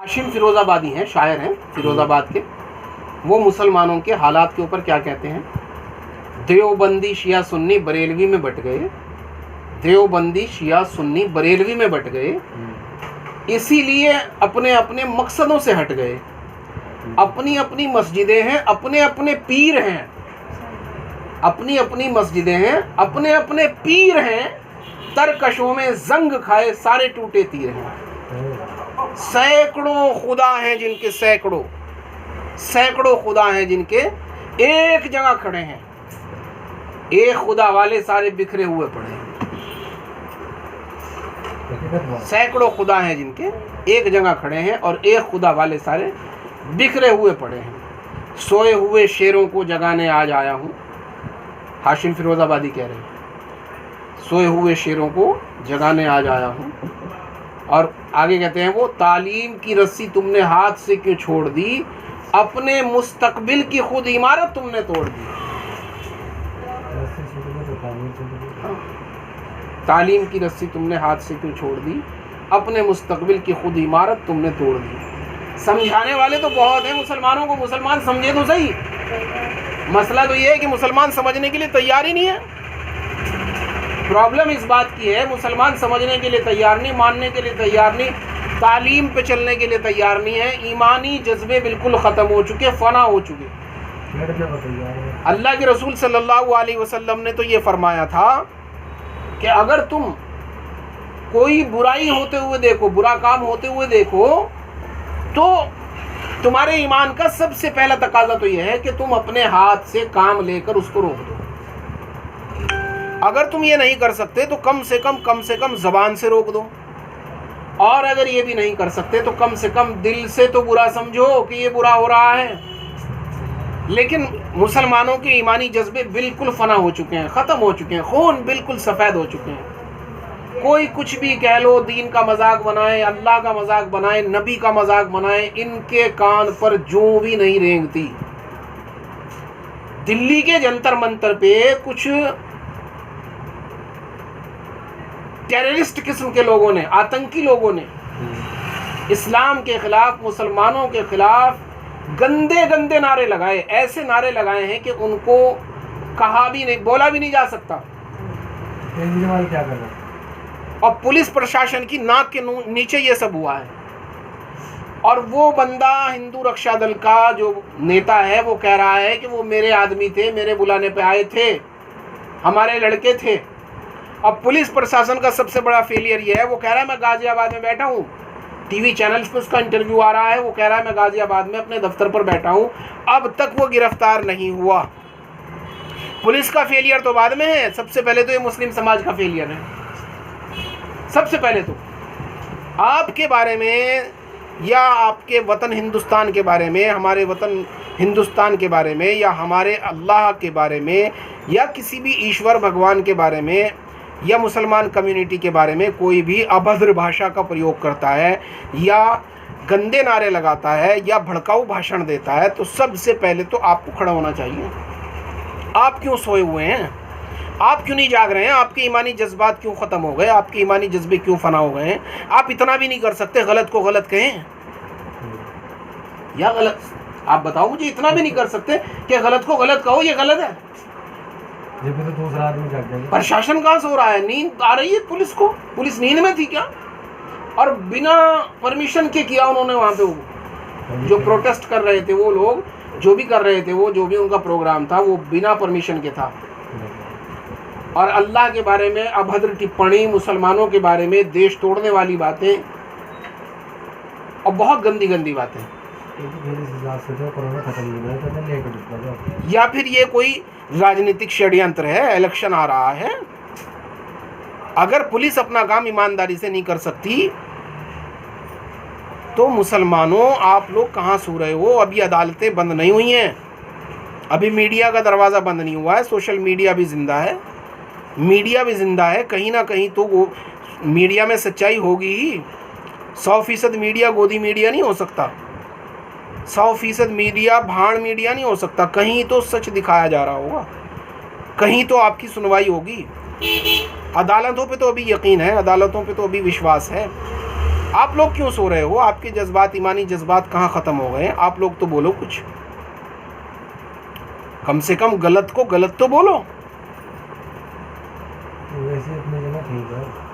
हाशिम फिरोज़ाबादी हैं, शायर हैं फिरोज़ाबाद के। वो मुसलमानों के हालात के ऊपर क्या कहते हैं? देवबंदी शिया सुन्नी बरेलवी में बट गए, देवबंदी शिया सुन्नी बरेलवी में बट गए, इसीलिए अपने अपने मकसदों से हट गए। अपनी अपनी मस्जिदें हैं, अपने अपने पीर हैं, अपनी अपनी मस्जिदें हैं, अपने अपने पीर हैं, तरकशों में जंग खाए सारे टूटे तीर हैं। सैकड़ों खुदा हैं जिनके सैकड़ों सैकड़ों खुदा हैं जिनके एक जगह खड़े हैं, एक खुदा वाले सारे बिखरे हुए पड़े हैं। सैकड़ों खुदा हैं जिनके एक जगह खड़े हैं और एक खुदा वाले सारे बिखरे हुए पड़े हैं। सोए हुए शेरों को जगाने आज आया हूँ, हाशिम फिरोज़ाबादी कह रहे हैं। सोए हुए शेरों को जगाने आज आया हूँ। और आगे कहते हैं वो, तालीम की रस्सी तुमने हाथ से क्यों छोड़ दी, अपने मुस्तकबिल की खुद इमारत तुमने तोड़ दी। तालीम की रस्सी तुमने हाथ से क्यों छोड़ दी, अपने मुस्तकबिल की खुद इमारत तुमने तोड़ दी। समझाने वाले तो बहुत हैं मुसलमानों को, मुसलमान समझे तो सही। मसला तो ये है कि मुसलमान समझने के लिए तैयार ही नहीं है। प्रॉब्लम इस बात की है, मुसलमान समझने के लिए तैयार नहीं, मानने के लिए तैयार नहीं, तालीम पे चलने के लिए तैयार नहीं है। ईमानी जज्बे बिल्कुल ख़त्म हो चुके, फना हो चुके। अल्लाह के रसूल सल्लल्लाहु अलैहि वसल्लम ने तो ये फरमाया था कि अगर तुम कोई बुराई होते हुए देखो, बुरा काम होते हुए देखो, तो तुम्हारे ईमान का सबसे पहला तकाजा तो यह है कि तुम अपने हाथ से काम लेकर उसको रोक दो। अगर तुम ये नहीं कर सकते तो कम से कम ज़बान से रोक दो, और अगर ये भी नहीं कर सकते तो कम से कम दिल से तो बुरा समझो कि ये बुरा हो रहा है। लेकिन मुसलमानों के ईमानी जज्बे बिल्कुल फना हो चुके हैं, ख़त्म हो चुके हैं, खून बिल्कुल सफ़ेद हो चुके हैं। कोई कुछ भी कह लो, दीन का मजाक बनाए, अल्लाह का मजाक बनाए, नबी का मजाक बनाए, इनके कान पर जूं भी नहीं रेंगती। दिल्ली के जंतर मंतर पे कुछ टेररिस्ट किस्म के लोगों ने, आतंकी लोगों ने इस्लाम के खिलाफ, मुसलमानों के खिलाफ गंदे गंदे नारे लगाए। ऐसे नारे लगाए हैं कि उनको कहा भी नहीं, बोला भी नहीं जा सकता। क्या कर रहा है? और पुलिस प्रशासन की नाक के नीचे ये सब हुआ है। और वो बंदा हिंदू रक्षा दल का जो नेता है वो कह रहा है कि वो मेरे आदमी थे, मेरे बुलाने पे आए थे, हमारे लड़के थे। अब पुलिस प्रशासन का सबसे बड़ा फेलियर ये है, वो कह रहा है मैं गाजियाबाद में बैठा हूँ, टीवी चैनल्स पे उसका इंटरव्यू आ रहा है, वो कह रहा है मैं गाजियाबाद में अपने दफ्तर पर बैठा हूँ, अब तक वो गिरफ्तार नहीं हुआ। पुलिस का फेलियर तो बाद में है, सबसे पहले तो ये मुस्लिम समाज का फेलियर है। सबसे पहले तो आपके बारे में या आपके वतन हिंदुस्तान के बारे में, हमारे वतन हिंदुस्तान के बारे में, या हमारे अल्लाह के बारे में, या किसी भी ईश्वर भगवान के बारे में, या मुसलमान कम्युनिटी के बारे में कोई भी अभद्र भाषा का प्रयोग करता है या गंदे नारे लगाता है या भड़काऊ भाषण देता है, तो सबसे पहले तो आपको खड़ा होना चाहिए। आप क्यों सोए हुए हैं? आप क्यों नहीं जाग रहे हैं? आपके ईमानी जज्बात क्यों ख़त्म हो गए? आपके ईमानी जज्बे क्यों फना हो गए हैं? आप इतना भी नहीं कर सकते गलत को गलत कहें या गलत? आप बताओ मुझे, इतना भी नहीं कर सकते कि गलत को गलत कहो, ये गलत है। ये भी तो दूसरा आदमी जाग जाएगा। प्रशासन कहाँ सो रहा है? नींद आ रही है पुलिस को? पुलिस नींद में थी क्या? और बिना परमिशन के किया उन्होंने वहाँ पे। वो जो प्रोटेस्ट कर रहे थे, वो लोग जो भी कर रहे थे, वो जो भी उनका प्रोग्राम था, वो बिना परमिशन के था। और अल्लाह के बारे में अभद्र टिप्पणी, मुसलमानों के बारे में देश तोड़ने वाली बातें और बहुत गंदी गंदी बातें। या फिर ये कोई राजनीतिक षड्यंत्र है, इलेक्शन आ रहा है। अगर पुलिस अपना काम ईमानदारी से नहीं कर सकती तो मुसलमानों आप लोग कहाँ सो रहे हो? अभी अदालतें बंद नहीं हुई हैं, अभी मीडिया का दरवाज़ा बंद नहीं हुआ है, सोशल मीडिया भी ज़िंदा है, मीडिया भी ज़िंदा है। कहीं ना कहीं तो वो मीडिया में सच्चाई होगी ही। 100% मीडिया गोदी मीडिया नहीं हो सकता, 100% मीडिया भाड़ मीडिया नहीं हो सकता। कहीं तो सच दिखाया जा रहा होगा, कहीं तो आपकी सुनवाई होगी। अदालतों पे तो अभी यकीन है, अदालतों पे तो अभी विश्वास है। आप लोग क्यों सो रहे हो? आपके जज्बात, ईमानी जज्बात कहाँ ख़त्म हो गए? आप लोग तो बोलो कुछ, कम से कम गलत को गलत तो बोलो। वैसे अपनी जगह ठीक है।